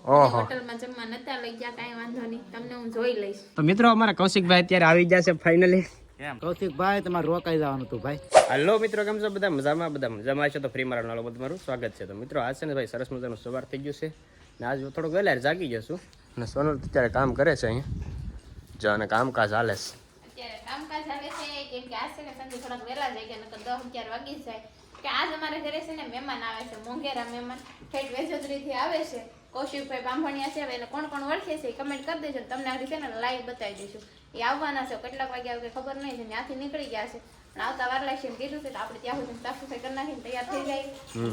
ઓહો હોટલમાં જમવા નતા લઈ ગયા, કાંઈ વાંધો નહીં, તમને હું જોઈ લઈશ. તો મિત્રો અમારા કૌશિકભાઈ અત્યારે આવી જશે ફાઇનલી. એમ કૌશિકભાઈ તમારે રોકાઈ જવાનું હતું ભાઈ. હલો મિત્રો, કેમ છો બધા? મજામાં છે તો ફ્રી મારા નાલો તમારું સ્વાગત છે. તો મિત્રો આજ છે ને ભાઈ સરસ મજાનું સવાર થઈ ગયું છે ને આજ થોડોક વહેલા જાગી જશું અને સોનલ અત્યારે કામ કરે છે અહીંયા જો અને કામકાજ હાલે છે. અત્યારે કામકાજ ચાલે છે કેમ કે આજ છે ને સંજય થોડાક વહેલા જાય કે નકર 10-11 વાગી જાય કે આજ અમારે ઘરે છે ને મહેમાન આવે છે, મોંઘેરા મહેમાન ઠેઠ વેજોદરીથી આવે છે. કૌશિકભાઈ બાંભણિયા છે, એને કોણ કોણ ઓળખે છે એ કમેન્ટ કરી દેજો, તમને આગળ છે ને લાઈવ બતાવી દઈશું. એ આવવાના છે, કેટલાક વાગે આવે ખબર નહીં છે, ત્યાંથી નીકળી ગયા છે પણ આવતા વાર લાગશે એમ કીધું છે. તો આપણે ત્યાં સુધી સાફ સફાઈ કરી નાખીને તૈયાર થઈ જાય.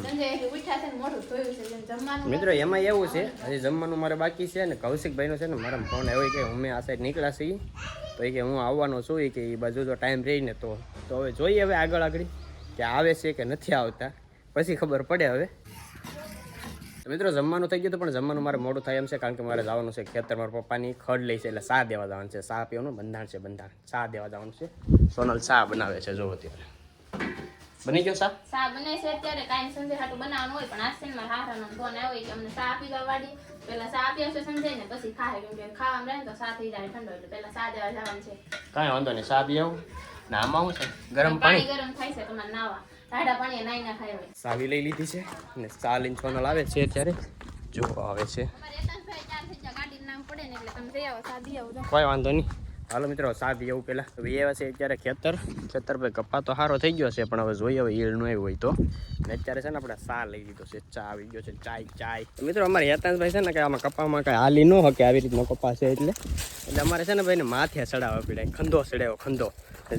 સંજય ઉઠ્યા છે ને મોઢું ધોયું છે જમવાનું. મિત્રો એમાં એવું છે હજી જમવાનું મારે બાકી છે ને કૌશિકભાઈનો છે ને મારા ફોન આવ્યો કે અમે આ સાઈડ નીકળ્યા છીએ તો એ કે હું આવવાનો છું કે એ બાજુ જો ટાઈમ રહીને તો હવે જોઈએ હવે આગળ કે આવે છે કે નથી આવતા પછી ખબર પડે. હવે મિત્રો જમવાનું થઈ ગયું પણ જમવાનું મારે મોડું થાય એમ છે કારણ કે મારે જવાનું છે ખેતર. મારા પપ્પાની ખડ લઈ છે એટલે ચા દેવા જવાનું છે. ચા પીવાનું બંધાણ ચા દેવા જવાનું છે. સોનલ ચા બનાવે છે જો અત્યારે બની ગયો ચા બને છે અત્યારે. કાંઈ સંજય હાટું બનાવવાનું હોય પણ આજ છે ને હારાનો ફોન આવ્યો કે અમને ચા આપી દવા વાળી. પેલા ચા આપી આવશે સંજય ને પછી ખાય કેમ કે ખાવામાં રહે તો ચા થઈ જાય ઠંડો એટલે પેલા ચા દેવા જવાનું છે. કાંઈ વાંધો નહીં ચા પી આવું ને આમાં શું છે ગરમ પાણી ગરમ થાય છે તમારે નાવા ઠાડા પાણી નાઈ ના ખાય હોય. ચાવી લઈ લીધી છે અને ચા લઈને સોનલ આવે છે અત્યારે જો આવે છે. ગાડીનું નામ પડે ને એટલે તમે જઈ આવો ચા દી આવો. કોઈ વાંધો નહીં. હાલો મિત્રો ચા પી આવું પહેલાં એવા છે અત્યારે ખેતર ભાઈ કપા તો સારો થઈ ગયો છે પણ હવે જોઈએ હવે ઈળ ન આવ્યું હોય તો. ને અત્યારે છે ને આપણે ચા લઈ લીધો છે, ચા આવી ગયો છે, ચાય. મિત્રો અમારે હેતાંશભાઈ છે ને કે આમાં કપામાં કાંઈ હાલી ન હકે આવી રીતનો કપા છે એટલે અમારે છે ને ભાઈને માથે ચડાવવા પડે. ખંધો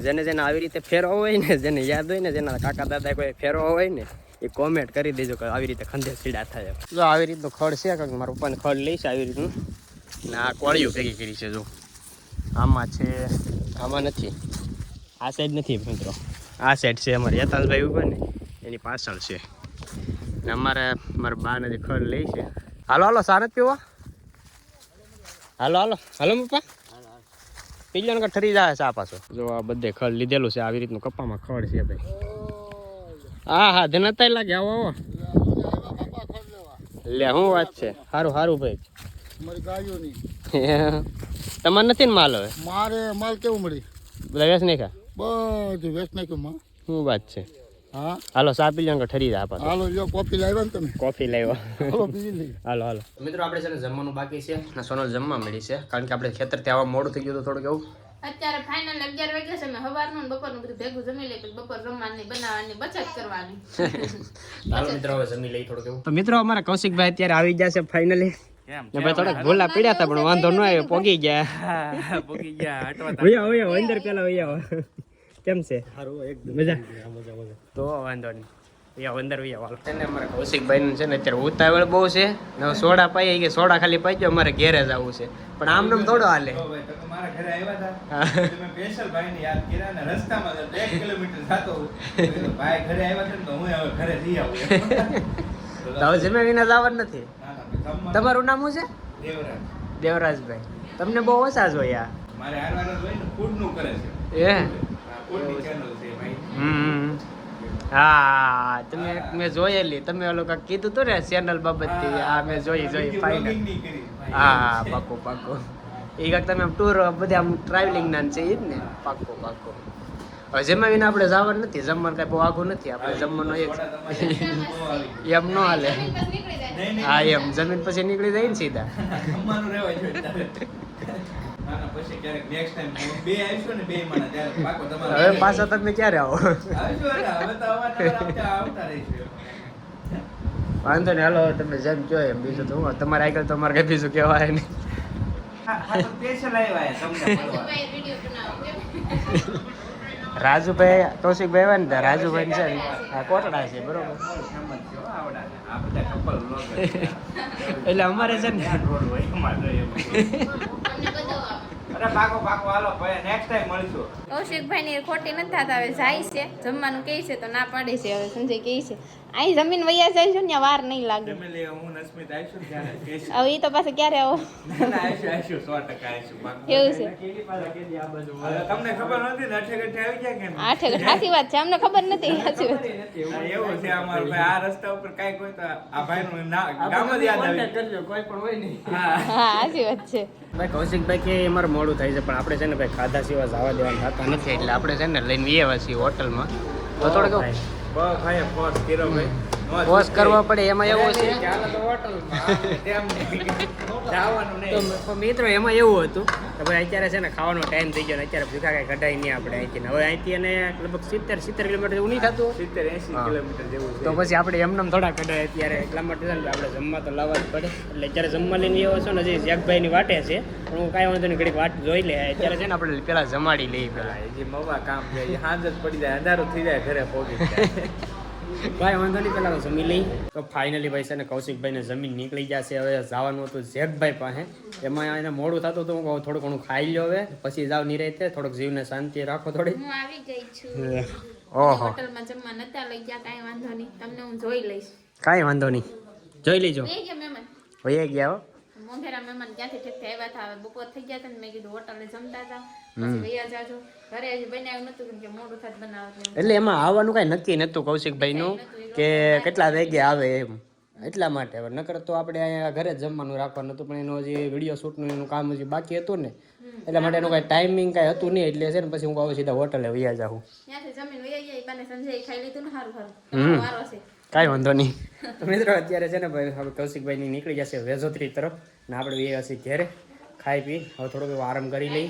જેને આવી રીતે ફેરવો હોય ને, જેને યાદ હોય ને, જેના કાકા દાદા કોઈ ફેરવો હોય ને એ કોમેન્ટ કરી દેજો કે આવી રીતે ખંધે સીડા થાય. જો આવી રીતનું ખડ છે કારણ કે મારા પપ્પાને ખડ લઈશ આવી રીતનું ને આ કોળીઓ ભેગી કરી છે. જો આમાં છે, આમાં નથી, આ સાઈડ નથી મિત્રો, આ સાઈડ છે. અમારે યતાંશભાઈ ઉપર ને એની પાછળ છે ને અમારે મારા બા ને ખડ લઈ છે. હાલો સારત પીવા હાલો પપ્પા પીજો ને ઠરી જાય છે આ પાછો. જો આ બધે ખડ લીધેલું છે આવી રીતનું કપામાં ખડ છે ભાઈ. હા ધનતા લાગે આવો લે શું વાત છે. સારું ભાઈ તમારે નથી ને માલ? હવે મારે માલ કેવું મળી બધા વેચ નહીં ખા બધું વેચ નાખ્યું. શું વાત છે. હા હાલો ચા પી લો ઠરી જાય પાછો. હાલો લ્યો કોફી લાવ્યા ને તમે? કોફી લાવ્યા. હાલો પી લઈ. હાલો મિત્રો આપણે છે ને જમવાનું બાકી છે ને સોનલ જમવા મળી છે કારણ કે આપણે ખેતર ત્યાં આવવા મોડું થઈ ગયું તો થોડુંક એવું. અત્યારે ફાઇનલ 11 વાગ્યા છે. મેં સવારનું ને બપોરનું બધું ભેગું જમી લઈ પછી બપોર જમવાની બનાવવાની બચત કરવાની. હાલો મિત્રો હવે જમી લઈ થોડુંક એવું. તો મિત્રો અમારા કૌશિકભાઈ અત્યારે આવી જશે ફાઇનલી. ભાઈ થોડાક ભૂલા પડ્યા હતા પણ વાંધો ન આવ્યો, પોગી ગયા. અંદર પેલા કેમ છે? મજા. તો વાંધો નહીં અંદર અમારા કૌશિકભાઈ છે ને અત્યારે ઉતાવળ બહુ છે ને સોડા પાઈ કે સોડા ખાલી પાઈ અમારે ઘેરે જ આવવું છે પણ આમ નામ થોડો હાલે. હવે જમે વિના જવાનું નથી. તમારું નામ શું છે? દેવરાજભાઈ. તમને બહુ ઓછા જોયા. હા મેં જોયેલી. તમે ઓલું કાંઈક કીધું હતું ને ચેનલ બાબતથી. હા મેં જોઈ ફાઇનલ. હા પાક્કો એ કાંઈક તમે ટૂર બધા આમ ટ્રાવેલિંગ ના છે એ જ ને? પાક્કો હવે જમ્યા વિના આપણે જવાનું નથી. જમવાનું કાંઈ બહુ આઘું નથી. આપણે જમવાનું એમ ન હાલે. હા એમ જમીન પછી નીકળી જાય ને સીધા. હવે પાછા તમે ક્યારે આવો? વાંધો નહીં હાલો તમે જેમ કહો એમ. બીજું તો હું તમારે આગળ તમારે કઈ બીજું કહેવાય નહીં. રાજુભાઈ કૌશિકભાઈ આવ્યા ને રાજુભાઈ છે ને કોટડા છે બરોબર. એટલે અમારે છે ને કૌશિકભાઈ ની ખોટી નથી થતા. હવે જાય છે જમવાનું કહે છે તો ના પાડે છે. હવે સંજય કહે છે અહીં જમીન વૈયા જાય છે ને વાર નહીં લાગે ફેમિલી હું નસ્મિત આવીશું ને ત્યારે કહીશું. હવે ઈ તો પાસે ક્યારે આવો ના, ના, આવીશું 100% આવીશું પાક્કું. કેવું છે હવે તમને ખબર નથી ને અઠે ગઠે આવી ગયા કેમ? આઠે સાચી વાત છે અમને ખબર નથી સાચી વાત હા, એવું છે અમારું ભાઈ આ રસ્તા ઉપર કાંઈક હોય તો આ ભાઈનું ગામ જ યાદ આવે. કોઈ પણ હોય નહીં હા હા સાચી વાત છે ભાઈ કૌશિકભાઈ કે અમારે મોડું થાય છે પણ આપણે છે ને ભાઈ ખાધા સિવાય જવા દેવાના થતા નથી એટલે આપણે છે ને લઈને આવ્યા છીએ હોટલમાં તો થોડુંક બહુ ભાઈએ ફોર્સ કર્યો ભાઈ. વોશ કરવા પડે એમાં એવું છે તેમ નહીં. જવાનું નહીં. તો મિત્રો એમાં એવું હતું કે ભાઈ અત્યારે છે ને ખાવાનો ટાઈમ થઈ ગયો ને અત્યારે ભૂખા કાંઈ કઢાય નહીં આપણે અહીંથી ને. હવે અહીંથી અને લગભગ 70 કિલોમીટર એવું નહીં થતું 70-80 હા. કિલોમીટર જેવું છે. તો પછી આપણે એમનેમ થોડા કઢાય અત્યારે એટલા માટે છે ને આપણે જમવા તો લાવવા જ પડે એટલે અત્યારે જમવા લઈને એવો છો ને હજી જેકભાઈની વાટે છે પણ હું કાંઈ વાંધો નહીં ઘડીક વાટ જોઈ લે અત્યારે છે ને આપણે પેલા જમાડી લઈએ પેલા હા, એ જે મવા કામ છે એ સાંજ જ પડી જાય અંધારું થઈ જાય ઘરે પહોંચી જાય. ભાઈ વાંધો નહીં પેલા તો જમી લઈ તો ફાઇનલી ભાઈ છે ને કૌશિકભાઈને જમીન નીકળી જશે હવે જવાનું હતું જેકભાઈ પાસે એમાં એને મોડું થતું હતું હું કહું થોડું ઘણું ખાઈ લ્યો હવે પછી જાવ નિરાંતે થોડોક જીવને શાંતિ રાખો થોડી હું આવી ગઈ છું ઓહો હોટલમાં જમવા નતા લઈ ગયા કાંઈ વાંધો નહીં તમને હું જોઈ લઈશ કાંઈ વાંધો નહીં જોઈ લેજો લઈ ગયા મહેમાન વહી ગયા હો મોંઘેરા મહેમાન ક્યાંથી ઠીક આવ્યા હતા હવે બપોર થઈ ગયા હતા ને મેં કીધું હોટલે જમતા હતા પછી વૈયા જાજો ઘરે હજી બનાવ્યું નતું કેમ કે મોડું થાત બનાવત એટલે એમાં આવવાનું કાંઈ નક્કી નહોતું કૌશિકભાઈનું કે કેટલા વાગે આવે એમ એટલા માટે હવે નકર તો આપણે અહીંયા ઘરે જ જમવાનું રાખવાનું હતું પણ એનું હજી વિડીયો શૂટનું એનું કામ હજી બાકી હતું ને એટલા માટે એનું કાંઈ ટાઈમિંગ કાંઈ હતું નહીં એટલે છે ને પછી હું કહું સીધા હોટલે વૈયા જાઉં ત્યાંથી જમીન વૈયા ગયા બાને સંજય ખાઈ લીધું ને સારું સારું વારો છે કાંઈ વાંધો નહીં તો મિત્રો અત્યારે છે ને ભાઈ હવે કૌશિકભાઈની નીકળી જશે વેજોત્રી તરફ ને આપણે એ હશે ઘેરે ખાઈ પી હવે થોડોક એવો આરામ કરી લઈ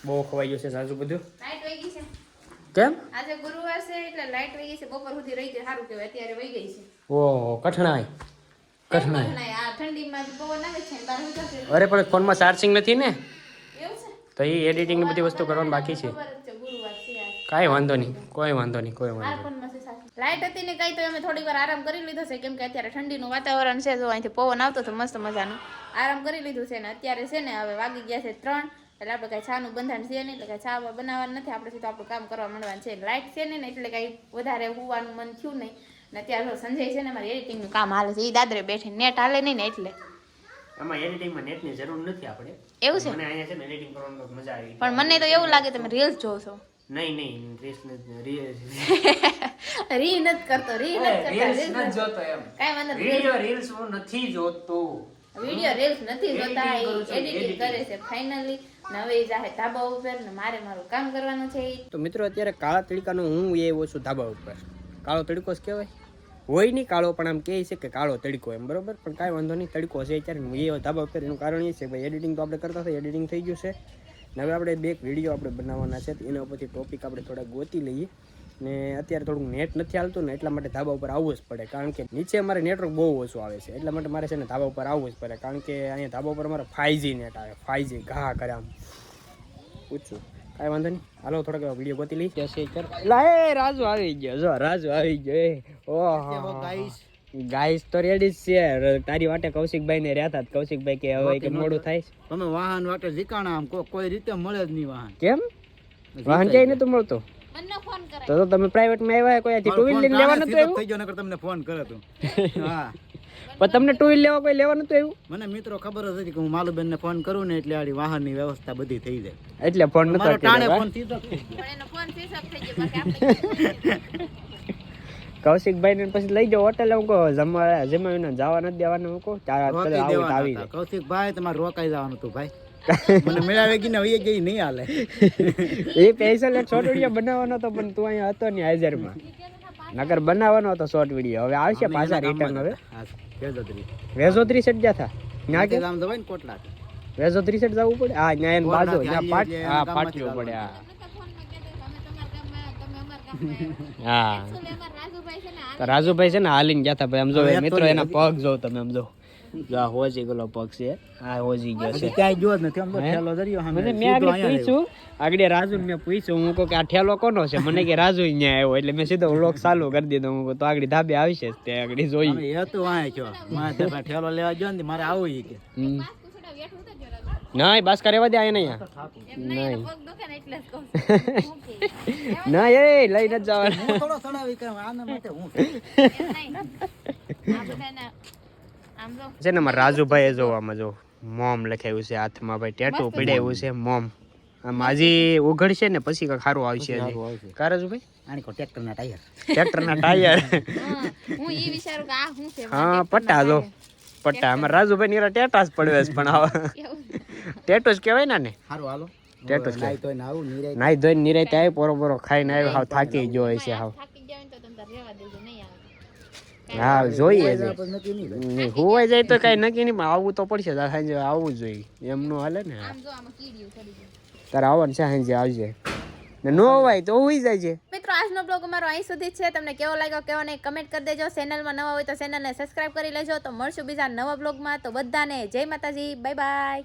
બહુ ખવાઈ ગયું છે સાજુ બધું લાઈટ વહી ગઈ છે કેમ આજે ગુરુવાર છે એટલે લાઈટ વહી ગઈ છે બપોર સુધી રહી ગઈ સારું કહેવાય અત્યારે વહી ગઈ છે ઓહો કઠણાઈ કઠણાઈ નહીં, આ ઠંડીમાં જે પવન આવે છે ને બહાર ઊંચા છે અરે પણ ફોનમાં ચાર્જિંગ નથી ને એવું છે તો એ એડિટિંગ બધી વસ્તુ કરવાની બાકી છે ખબર જ છે ગુરુવાર છે આજ. કાંઈ વાંધો નહીં કોઈ વાંધો નહીં કોઈ વાંધો મારા ફોનમાં છે સાથે. લાઈટ હતી ને કઈ તો અમે થોડીક વાર આરામ કરી લીધો છે કેમ કે અત્યારે ઠંડીનું વાતાવરણ છે જો અહીંથી પવન આવતો તો મસ્ત મજાનું આરામ કરી લીધું છે ને અત્યારે છે ને હવે વાગી ગયા છે 3 એટલે આપણે કઈ છાનું બંધાણ છે નહીં એટલે કઈ છા બનાવવાનું નથી આપણે સીધું આપણું કામ કરવા માંડવાનું છે લાઈટ છે ને એટલે કઈ વધારે હોવાનું મન થયું નહીં ને અત્યારે સંજય છે ને મારે એડિટિંગનું કામ હાલે છે એ દાદરે બેઠી નેટ હાલે નહીં ને એટલે એમાં એડિટિંગમાં નેટની જરૂર નથી આપણે એવું છે મને અહીંયા છે ને એડિટિંગ કરવાનું મજા આવી પણ મને તો એવું લાગે તમે રીલ્સ જોવો છો નહીં રીસ રી નથી કરતો રી નથી કરતો જોતો એમ કાંઈ વાંધો નહીં વિડિયો રીલ્સ હું નથી જોતો વિડિયો રીલ્સ નથી જોતા Editing કરું છું, એડિટિંગ કરે છે ફાઇનલી નવે જાહે ધાબા ઉપર ને મારે મારું કામ કરવાનું છે તો મિત્રો અત્યારે કાળા તડકાનો હું એ આવ્યો છું ધાબા ઉપર કાળો તડકો જ કહેવાય હોય નહીં કાળો પણ આમ કહે છે કે કાળો તડકો એમ બરોબર પણ કાંઈ વાંધો નહીં તડકો છે અત્યારે હું એ ધાબા ઉપર એનું કારણ એ છે કે ભાઈ એડિટિંગ તો આપણે કરતા હતા એડિટિંગ થઈ ગયું છે ને હવે આપણે બે વિડીયો આપણે બનાવવાના છે એના ઉપરથી ટોપિક આપણે થોડા ગોતી લઈએ ને અત્યારે થોડુંક નેટ નથી હાલતું ને એટલા માટે ધાબા ઉપર આવવું જ પડે કારણ કે નીચે અમારે નેટવર્ક બહુ ઓછું આવે છે એટલા માટે મારે છે ને ધાબા ઉપર આવવું જ પડે કારણ કે અહીંયા ધાબા ઉપર અમારે 5G નેટ આવે 5G ઘા કરે આમ પૂછું કાંઈ વાંધો નહીં હાલો થોડોક વિડીયો ગોતી લઈ જશે એ રાજુ આવી ગયો જો રાજુ આવી ગયો ઓહો ગાઈસ તો રેડી જ છે તારી વાટે કૌશિકભાઈ ને રહ્યા હતા કૌશિકભાઈ કે હવે કે મોડું થાય છે. તમે વાહન વાટે જીકાણા આમ કોઈ રીતે મળે જ નહીં વાહન કેમ વાહન જાય નતું મળતો મને ફોન કરાય તો તમે પ્રાઇવેટ માં આવ્યા કોઈ ટુ વ્હીલ લેવા નતું આવ્યું થઈ ગયો નકર તમને ફોન કરે તું હા પણ તમને ટુ વ્હીલ લેવા કોઈ લેવા નતું આવ્યું મને મિત્રો ખબર જ હતી કે હું માલુબેન ને ફોન કરું ને એટલે આડી વાહનની વ્યવસ્થા બધી થઈ જાય એટલે ફોન નતો મારો ટાણે કર્યો ફોન સીધો થઈ ગયો પણ એનો ફોન સ્વિચ ઓફ થઈ ગયો બાકી આપણે કૌશિકભાઈ ને પછી લઈ જાઓ હોટેલ હું કહું જમાવીને જવા નથી દેવાનું હું કહું રોકાઈ આવી દેવાના આવી હતા. જાય કૌશિકભાઈ તમારે રોકાઈ જવાનું હતું ભાઈ મને મેળાવે ગઈ ને હવે ગઈ નહીં હાલે એ સ્પેશિયલ એક શોર્ટ વિડીયો બનાવવાનો હતો પણ તું અહીંયા હતો ને હાજરમાં નકર બનાવવાનો હતો શોર્ટ વિડીયો હવે આવશે પાછા રિટર્ન હવે હા, વેજોદરી. વેજોત્રી સેટ ગયા હતા ના કે ગામ જવાય ને કોટલા વેજોત્રી સેટ જવું પડે હા ન્યાય એની બાજુ કોટલાથી ત્યાં આવીએ હા એટલે પાટલું ગામમાંથી પડે હા ફોનમાં કહેતા અમે તમારા ગામમાં તમે અમારા ગામમાં હા actually અમારા રાજુભાઈ છે ને તો રાજુભાઈ છે ને હાલીને ગયા હતા ભાઈ આમ જો હવે મિત્રો તો એના પગ જો તમે આમ જો જો આ હોજી ગયેલો પગ છે આ હોજી ગયો છે ક્યાંય જો જ નથી આમ તો હે? ઠેલો દરિયો સામે મને મેં સીધો આગળ અહીંયા પૂછ્યું આગળ રાજુ મેં પૂછ્યું હું કહું કે આ ઠેલો કોનો છે મને કે રાજુ અહીંયા આવ્યો એટલે મેં સીધો વ્લોગ ચાલુ કરી દીધો હું કહું તો આગળ ધાબે આવશે તે આગળ જોઈ આવ્યો. અમે એ તો વાંહે છો મારે તો ઠેલો લેવા ગયો ને મારે આવું ઈ કે હમ. કુસડા વેઠ ઉતર જો રાજુ નહીં બાસ્કા રહેવા દે અહીંયા નહીં એમ નહીં એને પગ દુખે ને એટલે જ કહું છું. હું કે? ના એ લઈ નથી જવાના હું થોડો ચડાવી કે આના માટે હું એમ નહીં. આ બધાને આમ જો છે ને મારા રાજુભાઈ જો આમાં જો મોમ લખાયું છે હાથમાં ભાઈ ટેટુ પડાવ્યું છે મોમ આમાં હજી ઉઘડશે ને પછી કાંઈક સારું આવશે હજી કા રાજુભાઈ આની કો ટ્રેક્ટરના ટાયર ટ્રેક્ટરના ટાયર હા, હું ઈ વિચારું કે આ શું છે હા પટ્ટા જો પટ્ટા અમારા રાજુભાઈ નીરા ટેટા જ પડવે છે પણ હવે કેવું? ટેટો જ કહેવાય ને સારું હાલો ટેટો જ લાઈ તો આવું નિરાય નાઈ ધોઈને નિરાતે આવી પોરો ખાઈને આવ્યો હાવ થાકી ગયો હોય છે હાવ થાકી ગયા હોય ને તો તમે તાર રહેવા દેજો નહીં આવે હા જોઈએ છે આપણે નક્કી નહીં હુવાઈ જાય તો કઈ નક્કી નહીં પણ આવવું તો પડશે તાર સાંજે આવવું જ જોઈએ એમ નો હાલે ને આમ જો આમાં કીડીયું ચડી ગયું. તારે આવવાનું છે સાંજે આવજે ને નો અવાય તો હુઈ જાય છે મિત્રો આજનો બ્લોગ અમારો અહીં સુધી જ છે. તમને કેવો લાગ્યો કેવો નહીં કમેન્ટ કરી દેજો. ચેનલમાં નવા હોય તો ચેનલને સબસ્ક્રાઇબ કરી લેજો. તો મળશું બીજા નવા બ્લોગમાં. તો બધાને જય માતાજી, બાય બાય.